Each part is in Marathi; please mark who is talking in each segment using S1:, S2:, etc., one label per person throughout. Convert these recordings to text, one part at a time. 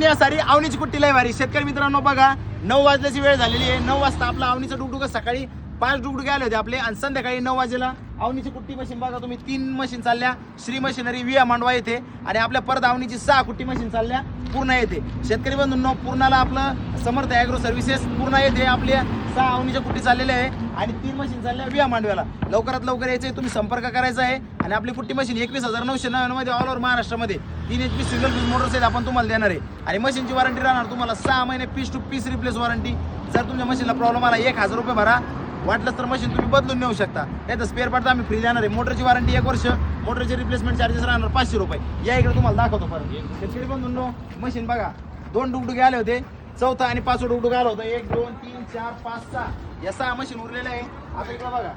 S1: दुनिया सारी अवनीची कुट्टी लय भारी. शेतकरी मित्रांनो बघा 9 वाजल्याची वेळ झालेली आहे. 9 वाजता आपला अवनीचं डुगडुग सकाळी 5 डुगडुगे आले होते आपले आणि संध्याकाळी 9 वाजेला अवनीची कुट्टी मशीन बघा तुम्ही 3 मशीन चालल्या श्री मशिनरी विया मांडवा येथे आणि आपल्या परत अवनीची 6 कुट्टी मशीन चालल्या पूर्ण येते. शेतकरी बंधूंनो पूर्णाला आपलं समर्थ ॲग्रो सर्व्हिसेस पूर्ण येते. आपल्या 6 अवनीच्या कुट्टी चाललेल्या आहे आणि 3 मशीन चालल्या विया मांडव्याला. लवकरात लवकर यायचे तुम्ही संपर्क करायचा आहे आणि आपली कुट्टी मशीन 21,999 मध्ये ऑल ओव्हर महाराष्ट्रामध्ये 3 HP सिंगल पीस मोटर्स आहेत आपण तुम्हाला देणार आहे आणि मशीनची वॉरंटी राहणार तुम्हाला 6 महिने piece to piece replace warranty. जर तुमच्या मशीनला प्रॉब्लेम आला 1,000 रुपये भरा. वाटलं तर मशीन तुम्ही बदलून नेऊ शकता. नाही तर स्पेअर पार्ट आम्ही फ्री देणार आहे. मोटरची वॉरंटी 1 वर्ष. मोटरचे रिप्लेसमेंट चार्जेस राहणार 500 रुपये. या इकडे तुम्हाला दाखवतो परत. शेतकरी बंधूंनो मशीन बघा 2 डुगडुगे आले होते. 4था आणि 5वा डुगडुग आला होता. 1 2 3 4 5 6 या 6 मशीन उरलेल्या आहे. आता इकडे बघा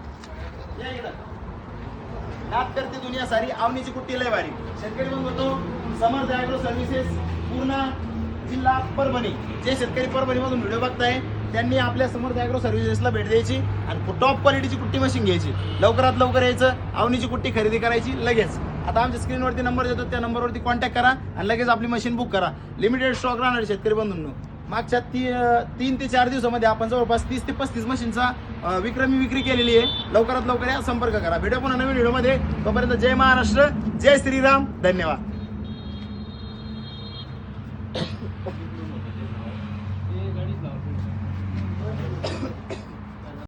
S1: या इकडे नात करते दुनिया सारी अवनीची कुट्टी लय भारी. शेतकरी बंधू समर्थ ॲग्रो सर्व्हिसेस पूर्ण जिल्हा परभणी. जे शेतकरी परभणीमधून व्हिडिओ बघताय त्यांनी आपल्या समर्थ ॲग्रो सर्व्हिसेसला भेट द्यायची आणि टॉप क्वालिटीची कुट्टी मशीन घ्यायची. लवकरात लवकर यायचं अवनीची कुट्टी खरेदी करायची लगेच. आता आमच्या स्क्रीनवरती नंबर देतो त्या नंबरवरती कॉन्टॅक्ट करा आणि लगेच आपली मशीन बुक करा. लिमिटेड स्टॉक राहणार शेतकरी बंधूंनो. मागच्या 3 ते 4 दिवसामध्ये आपण जवळपास 30 ते 35 मशीनचा विक्रमी विक्री केलेली आहे. लवकरात लवकर या संपर्क करा. भेटू पुन्हा नवीन व्हिडिओमध्ये. तोपर्यंत जय महाराष्ट्र जय श्रीराम. धन्यवाद.